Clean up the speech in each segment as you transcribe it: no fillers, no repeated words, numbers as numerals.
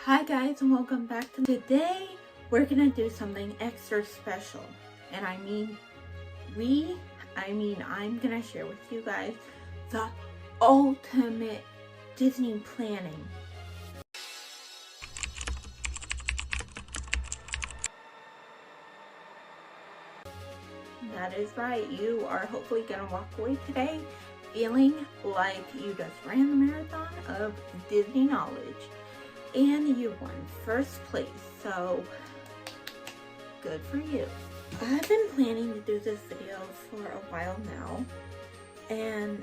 Hi guys, and welcome back to today. We're gonna do something extra special, and I'm gonna share with you guys the ultimate Disney planning. That is right, you are hopefully gonna walk away today feeling like you just ran the marathon of Disney knowledge. And you won first place, so good for you. I've been planning to do this video for a while now, and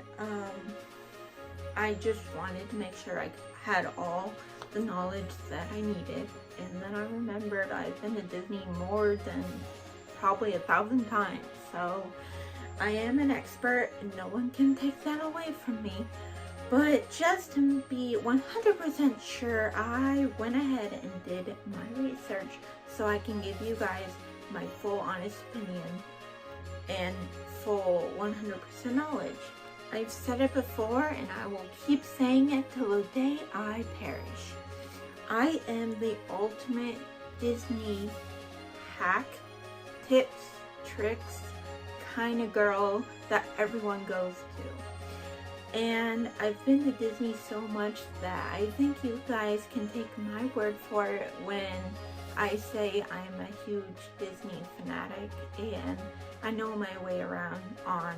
I just wanted to make sure I had all the knowledge that I needed. And then I remembered I've been to Disney more than probably 1,000 times, so I am an expert and no one can take that away from me. But just to be 100% sure, I went ahead and did my research so I can give you guys my full honest opinion and full 100% knowledge. I've said it before and I will keep saying it till the day I perish. I am the ultimate Disney hack, tips, tricks kind of girl that everyone goes to. And I've been to Disney so much that I think you guys can take my word for it when I say I'm a huge Disney fanatic and I know my way around on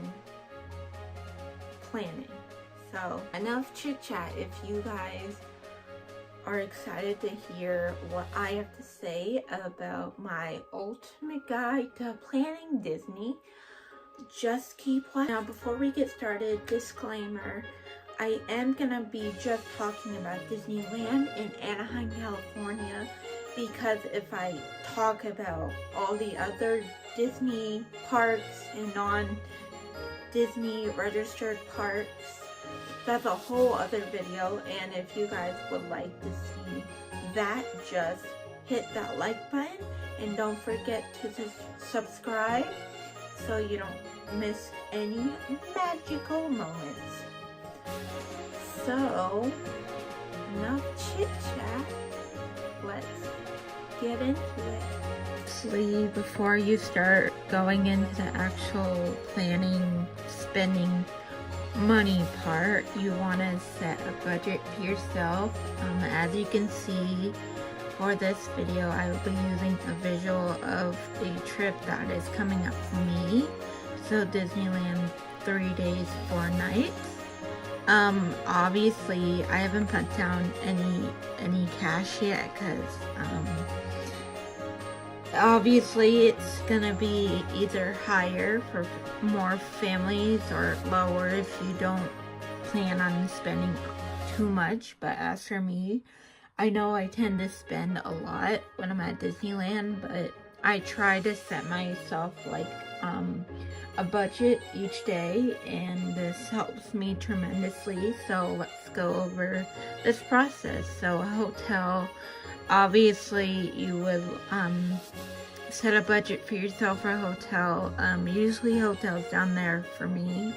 planning. So enough chit chat. If you guys are excited to hear what I have to say about my ultimate guide to planning Disney, just keep watching. Now before we get started, disclaimer, I am gonna be just talking about Disneyland in Anaheim, California, because if I talk about all the other Disney parks and non-Disney registered parks, that's a whole other video. And if you guys would like to see that, just hit that like button and don't forget to subscribe so you don't miss any magical moments. So, enough chit chat, let's get into it. Actually, before you start going into the actual planning, spending money part, you want to set a budget for yourself. As you can see, for this video, I will be using a visual of a trip that is coming up for me. So Disneyland 3 days, 4 nights. Obviously I haven't put down any cash yet because obviously it's gonna be either higher for more families or lower if you don't plan on spending too much. But as for me, I know I tend to spend a lot when I'm at Disneyland, but I try to set myself like a budget each day, and this helps me tremendously. So let's go over this process. So a hotel, obviously you would set a budget for yourself for a hotel. Usually hotels down there for me,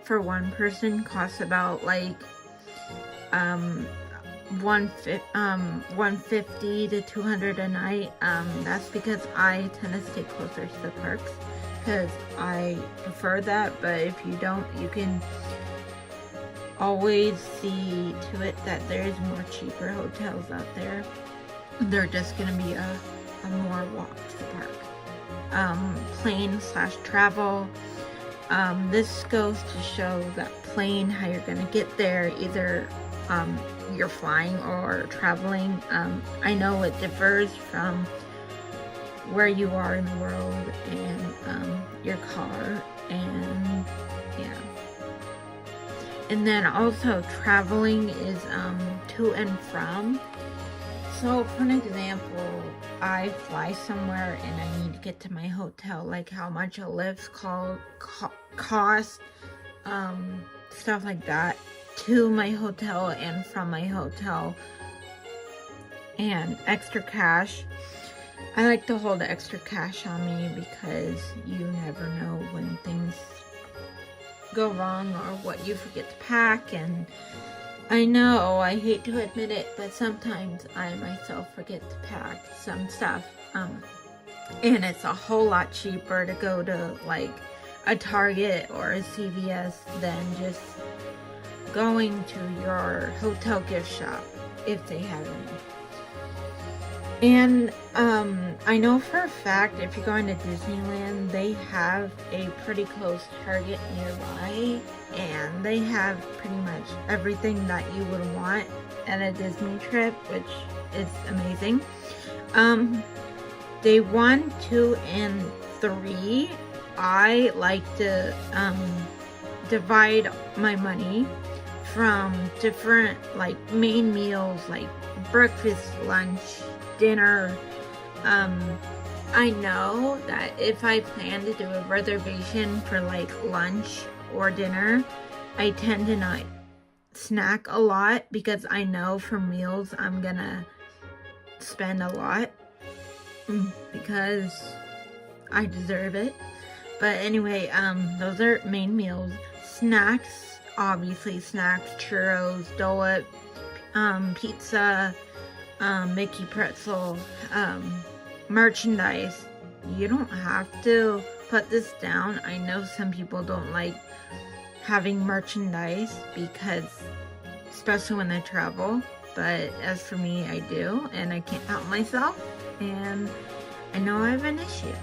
for one person, costs about like $150 to $200 a night. That's because I tend to stay closer to the parks because I prefer that. But if you don't, you can always see to it that there's more cheaper hotels out there. They're just gonna be a more walk to the park. Plane/travel. This goes to show that plane, how you're gonna get there, either you're flying or traveling. I know it differs from where you are in the world and your car, and yeah. And then also traveling is to and from. So for an example, I fly somewhere and I need to get to my hotel, like how much a lift cost, stuff like that, to my hotel and from my hotel, and extra cash. I like to hold extra cash on me because you never know when things go wrong or what you forget to pack, and I know, I hate to admit it, but sometimes I myself forget to pack some stuff. And it's a whole lot cheaper to go to like a Target or a CVS than just going to your hotel gift shop if they have any. And I know for a fact if you're going to Disneyland, they have a pretty close Target nearby, and they have pretty much everything that you would want at a Disney trip, which is amazing. Day 1, 2, and 3, I like to divide my money from different like main meals, like breakfast, lunch, dinner. I know that if I plan to do a reservation for like lunch or dinner, I tend to not snack a lot because I know for meals I'm gonna spend a lot because I deserve it. But anyway, those are main meals. Snacks, obviously snacks, churros, Dole Whip, pizza, Mickey pretzel, merchandise. You don't have to put this down. I know some people don't like having merchandise because, especially when they travel, but as for me, I do, and I can't help myself, and I know I have an issue.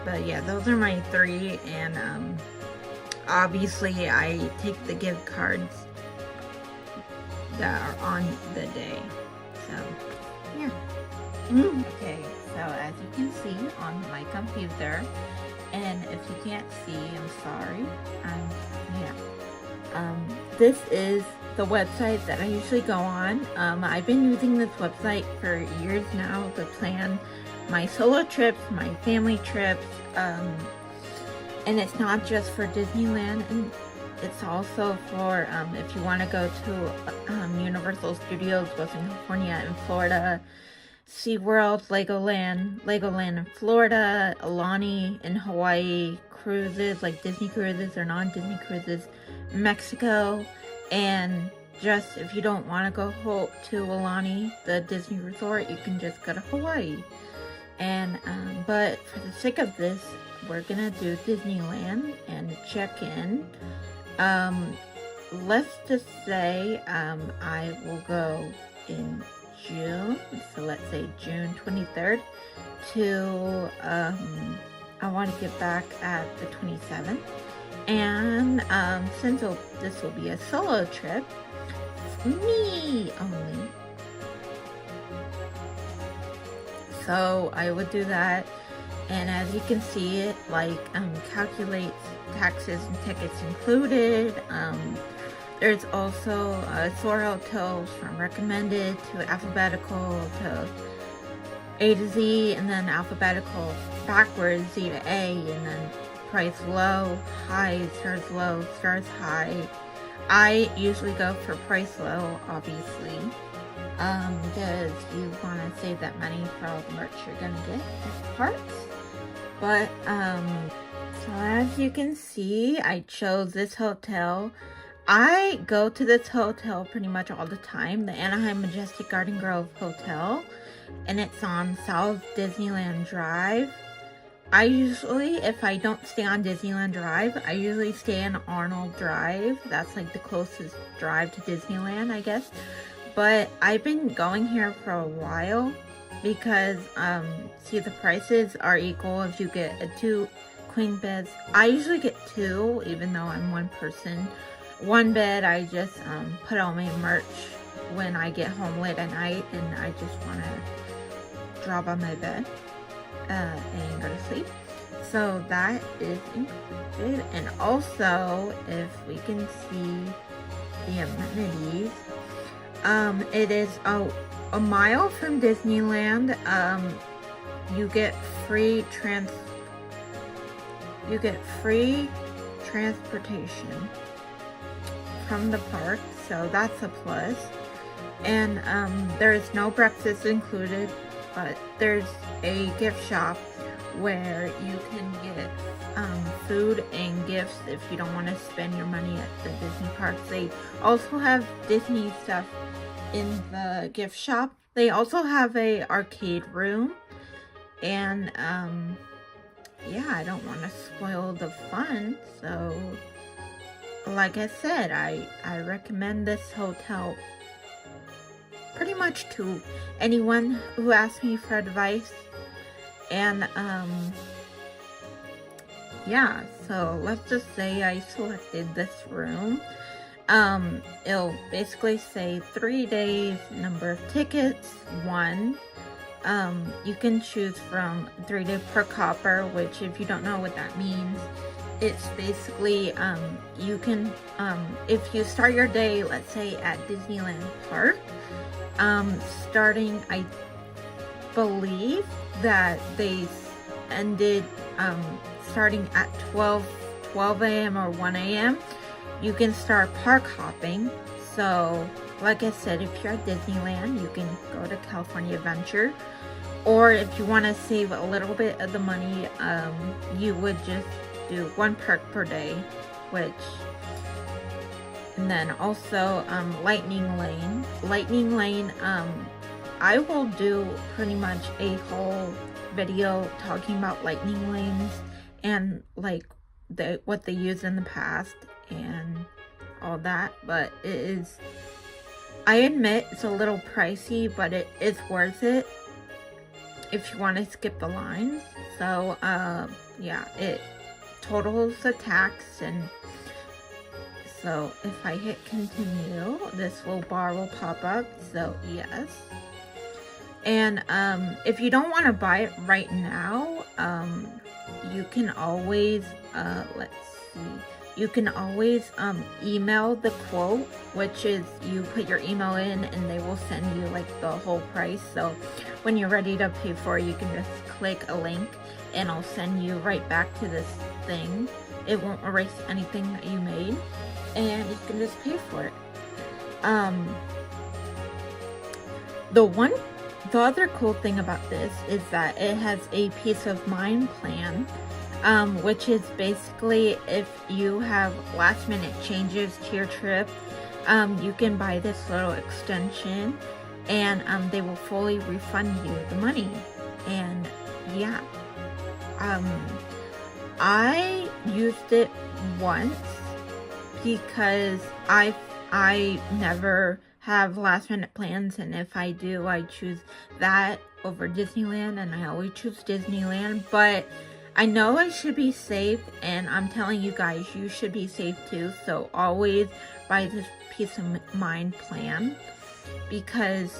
But yeah, those are my 3, and obviously I take the gift cards that are on the day. So yeah. Okay, so as you can see on my computer, and if you can't see, I'm sorry. This is the website that I usually go on. I've been using this website for years now to plan my solo trips, my family trips, and it's not just for Disneyland, and it's also for if you want to go to Universal Studios, both in California and Florida, SeaWorld, Legoland in Florida, Alani in Hawaii, cruises like Disney cruises or non-Disney cruises, Mexico, and just if you don't want to go to Alani, the Disney resort, you can just go to Hawaii. And but for the sake of this, we're gonna do Disneyland and check in. Let's just say I will go in June, so let's say June 23rd to I want to get back at the 27th. And since this will be a solo trip, me only, so I would do that. And as you can see, it like calculates taxes and tickets included. There's also sort hotels from recommended to alphabetical to A to Z, and then alphabetical backwards, Z to A, and then price low, high, stars low, stars high. I usually go for price low, obviously, because you want to save that money for all the merch you're gonna get at the parks. But so as you can see, I chose this hotel. I go to this hotel pretty much all the time, the Anaheim Majestic Garden Grove Hotel, and it's on South Disneyland Drive. I usually, if I don't stay on Disneyland Drive, I usually stay on Arnold Drive. That's like the closest drive to Disneyland, I guess. But I've been going here for a while because, see, the prices are equal if you get a 2 queen beds. I usually get 2, even though I'm one person. 1 bed, I just put all my merch when I get home late at night and I just want to drop on my bed and go to sleep. So that is included. And also, if we can see the amenities, it is a mile from Disneyland. You get free transportation from the park, so that's a plus. And there is no breakfast included, but there's a gift shop where you can get food and gifts if you don't want to spend your money at the Disney parks. They also have Disney stuff in the gift shop. They also have a arcade room, and yeah, I don't want to spoil the fun, so like I said, I recommend this hotel pretty much to anyone who asks me for advice. And yeah, so let's just say I selected this room. It'll basically say 3 days, number of tickets, 1. You can choose from 3 days per copper, which if you don't know what that means, it's basically, you can, if you start your day, let's say at Disneyland Park, starting, I believe that they ended, starting at 12 a.m. or 1 a.m. you can start park hopping. So like I said, if you're at Disneyland, you can go to California Adventure, or if you want to save a little bit of the money, you would just do 1 park per day, which, and then also Lightning Lane, I will do pretty much a whole video talking about Lightning Lanes and like what they used in the past and all that, but it is, I admit it's a little pricey, but it is worth it if you want to skip the lines. So yeah, it totals the tax. And so if I hit continue, this little bar will pop up, so yes. And if you don't want to buy it right now, you can always let's see, you can always email the quote, which is you put your email in and they will send you like the whole price. So when you're ready to pay for it, you can just click a link and I'll send you right back to this thing. It won't erase anything that you made, and you can just pay for it. The other cool thing about this is that it has a peace of mind plan, which is basically if you have last minute changes to your trip, you can buy this little extension and they will fully refund you the money. And yeah, I used it once because I never have last minute plans, and if I do, I choose that over Disneyland, and I always choose Disneyland. But I know I should be safe, and I'm telling you guys, you should be safe too. So always buy this peace of mind plan, because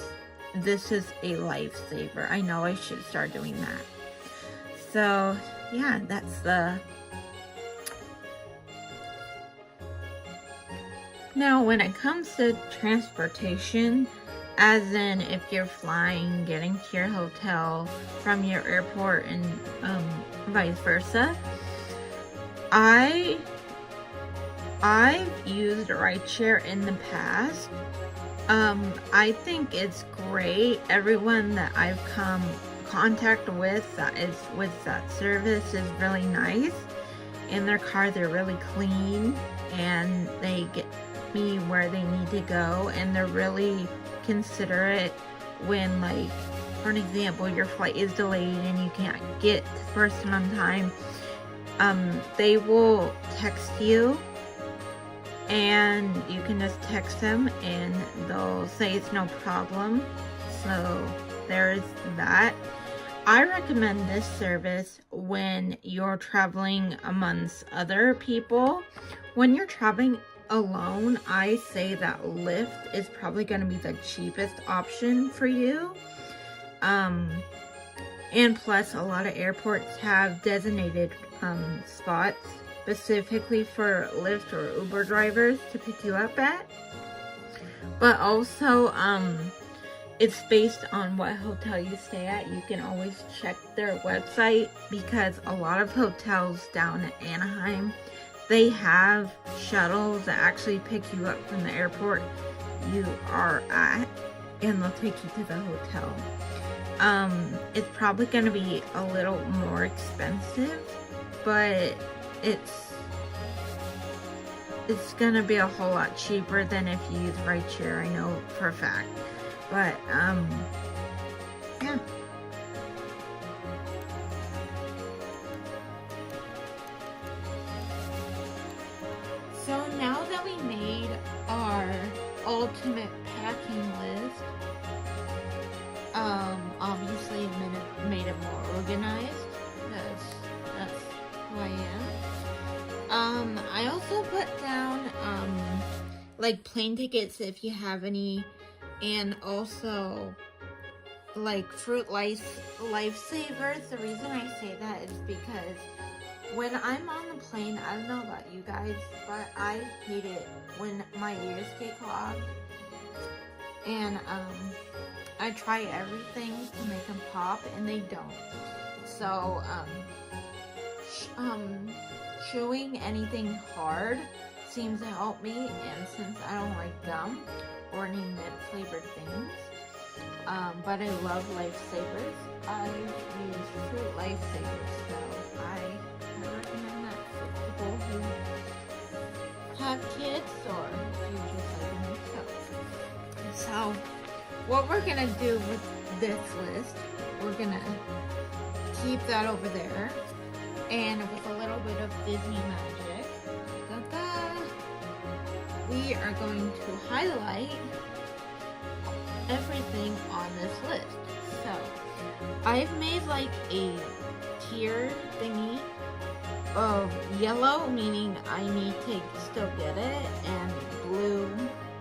this is a lifesaver. I know I should start doing that. So yeah, that's the... Now, when it comes to transportation, as in if you're flying, getting to your hotel from your airport and vice versa, I've used rideshare in the past. I think it's great. Everyone that I've come contact with that is with that service is really nice. In their car, they're really clean, and they get me where they need to go, and they're really considerate when, like, for an example, your flight is delayed and you can't get to the person on time. They will text you, and you can just text them and they'll say it's no problem. So there's that. I recommend this service when you're traveling amongst other people. When you're traveling alone, I say that Lyft is probably going to be the cheapest option for you. And plus, a lot of airports have designated spots specifically for Lyft or Uber drivers to pick you up at. But also, it's based on what hotel you stay at. You can always check their website, because a lot of hotels down at Anaheim, they have shuttles that actually pick you up from the airport you are at, and they'll take you to the hotel. It's probably going to be a little more expensive, but it's going to be a whole lot cheaper than if you use rideshare, I know for a fact. But, yeah. So now that we made our ultimate packing list, obviously made it more organized, because that's who I am. I also put down, like plane tickets if you have any, and also like fruit lifesavers. The reason I say that is because when I'm on the plane, I don't know about you guys, but I hate it when my ears get clogged. And I try everything to make them pop, and they don't. So chewing anything hard seems to help me, and since I don't like gum or any mint flavored things, but I love lifesavers, I use fruit lifesavers, so I recommend that for people who have kids or you just like them yourself. So what we're gonna do with this list, we're gonna keep that over there, and with a little bit of Disney magic, we are going to highlight everything on this list. So I've made like a tier thingy of yellow, meaning I need to still get it, and blue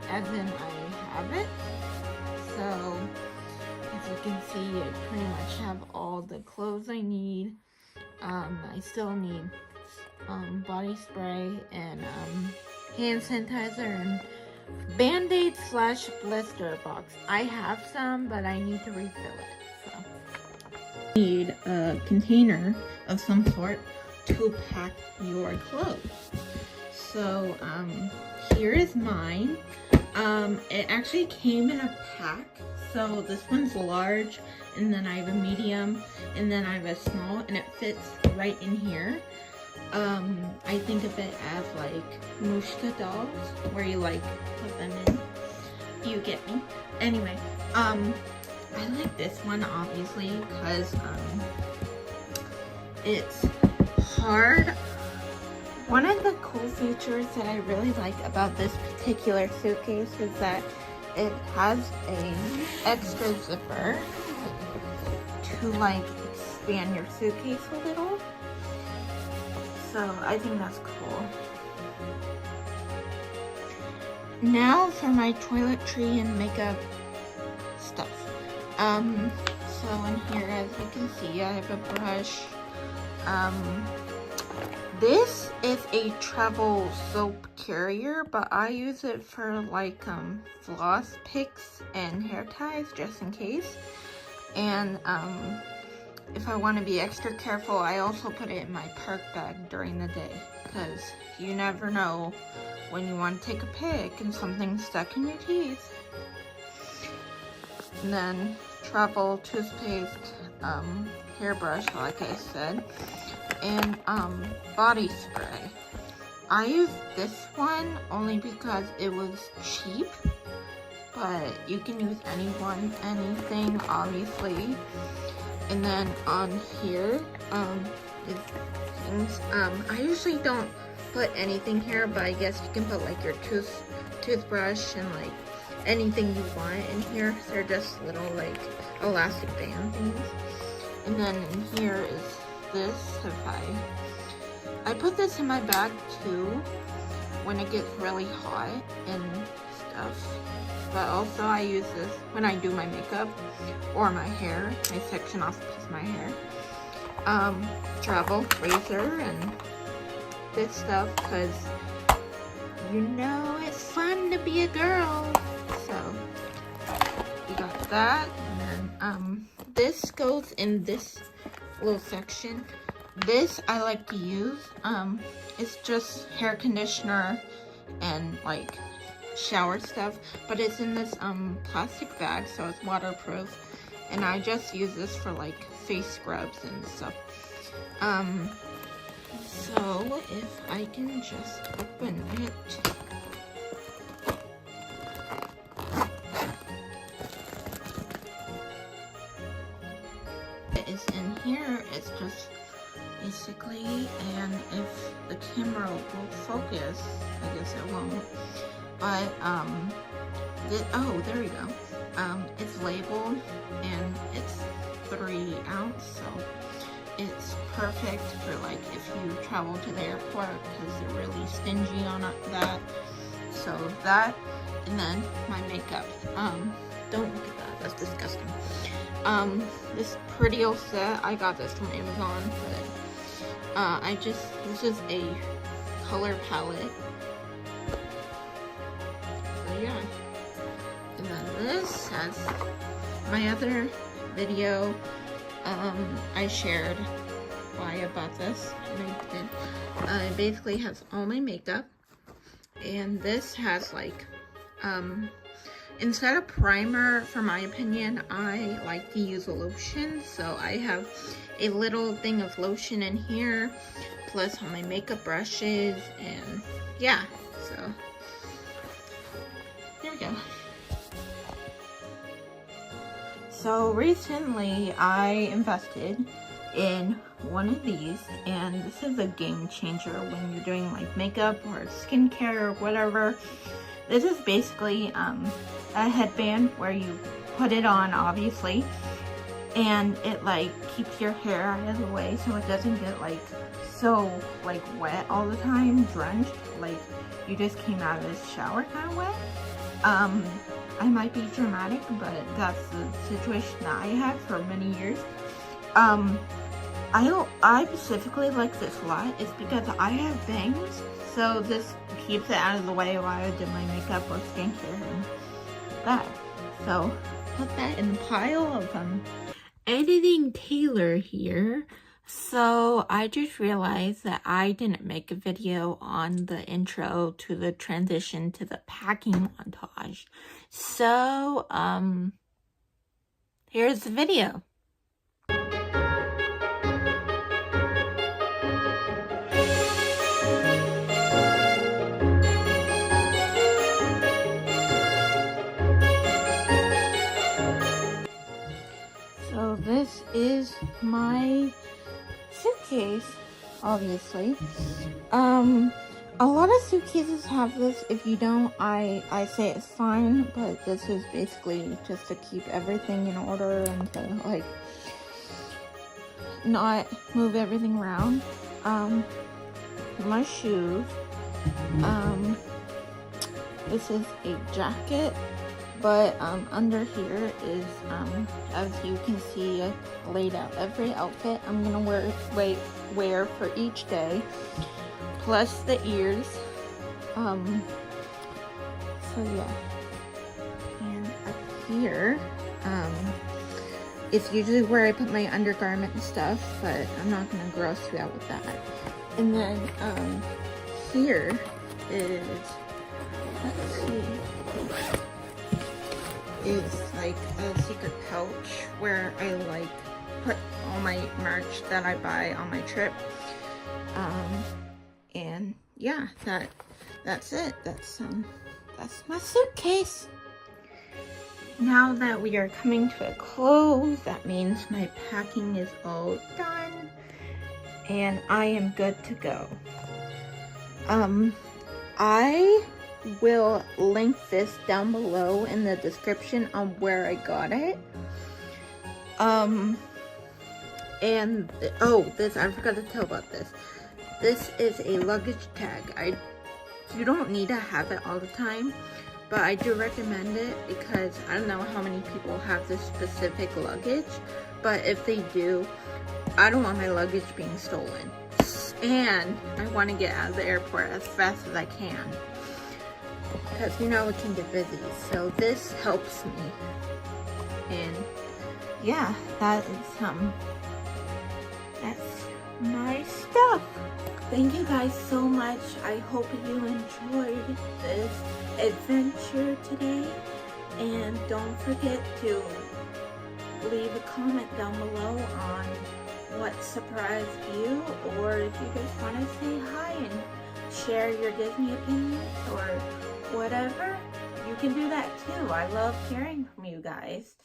as in I have it. So as you can see, I pretty much have all the clothes I need. I still need body spray and hand sanitizer and Band-Aid / blister box. I have some, but I need to refill it. So need a container of some sort to pack your clothes. So here is mine. It actually came in a pack. So this one's large, and then I have a medium, and then I have a small, and it fits right in here. I think of it as like mushka dolls, where you like put them in. You get me? Anyway, I like this one obviously because it's hard. One of the cool features that I really like about this particular suitcase is that it has a extra zipper to like expand your suitcase a little. So I think that's cool. Now for my toiletry and makeup stuff. So in here, as you can see, I have a brush. This is a travel soap carrier, but I use it for like floss picks and hair ties just in case. And if I want to be extra careful, I also put it in my perk bag during the day, because you never know when you want to take a pic and something's stuck in your teeth. And then travel toothpaste, hairbrush, like I said, and body spray. I use this one only because it was cheap, but you can use anything, obviously. And then on here is things. I usually don't put anything here, but I guess you can put like your toothbrush and like anything you want in here. They're just little like elastic band things. And then in here is this. I put this in my bag too when it gets really hot and stuff. But also I use this when I do my makeup or my hair. I section off a piece of my hair. Travel razor and this stuff, because you know it's fun to be a girl. So you got that. And then this goes in this little section. This I like to use. It's just hair conditioner and like shower stuff, but it's in this plastic bag, so it's waterproof. and I just use this for like face scrubs and stuff. So if I can just open it. It is in here, it's just basically, and if the camera will focus, I guess it won't, but oh, there we go. It's labeled and it's 3 ounce, so it's perfect for like if you travel to the airport, because they're really stingy on that. So that, and then my makeup. Don't look at that, that's disgusting. This pretty old set, I got this from Amazon, but this is a color palette. So yeah. And then this has my other video. I shared why I bought this, and I did. It basically has all my makeup, and this has like, instead of primer, for my opinion, I like to use a lotion, so I have a little thing of lotion in here, plus all my makeup brushes, and yeah, so there we go. So recently I invested in one of these, and this is a game changer when you're doing like makeup or skincare or whatever. This is basically a headband where you put it on, obviously, and it like keeps your hair out of the way so it doesn't get like so like wet all the time, drenched, like you just came out of this shower kind of wet. I might be dramatic, but that's the situation that I had for many years. I specifically like this a lot. It's because I have bangs, so this keeps it out of the way while I do my makeup or skincare and that. So put that in the pile of editing Taylor here. So I just realized that I didn't make a video on the intro to the transition to the packing montage. So here's the video. So this is my suitcase, obviously. A lot of suitcases have this. If you don't, I say it's fine, but this is basically just to keep everything in order and to like not move everything around. My shoes. This is a jacket, but under here is, as you can see, I laid out every outfit I'm gonna wear for each day, plus the ears. So yeah, and up here, it's usually where I put my undergarment and stuff, but I'm not gonna gross you out with that. And then here is, let's see, is like a secret pouch where I like put all my merch that I buy on my trip. And yeah, that's it. That's my suitcase. Now that we are coming to a close, that means my packing is all done and I am good to go. I will link this down below in the description on where I got it. And oh, this, I forgot to tell about this. This is a luggage tag. You don't need to have it all the time, but I do recommend it because I don't know how many people have this specific luggage, but if they do, I don't want my luggage being stolen. And I want to get out of the airport as fast as I can, because you know it can get busy. So this helps me. And yeah, that's my stuff. Thank you guys so much. I hope you enjoyed this adventure today, and don't forget to leave a comment down below on what surprised you, or if you just want to say hi and share your Disney opinions or whatever, you can do that too. I love hearing from you guys.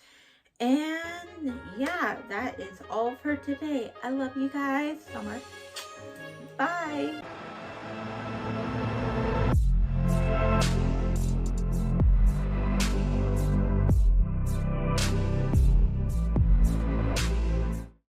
And yeah, that is all for today. I love you guys so much. Bye.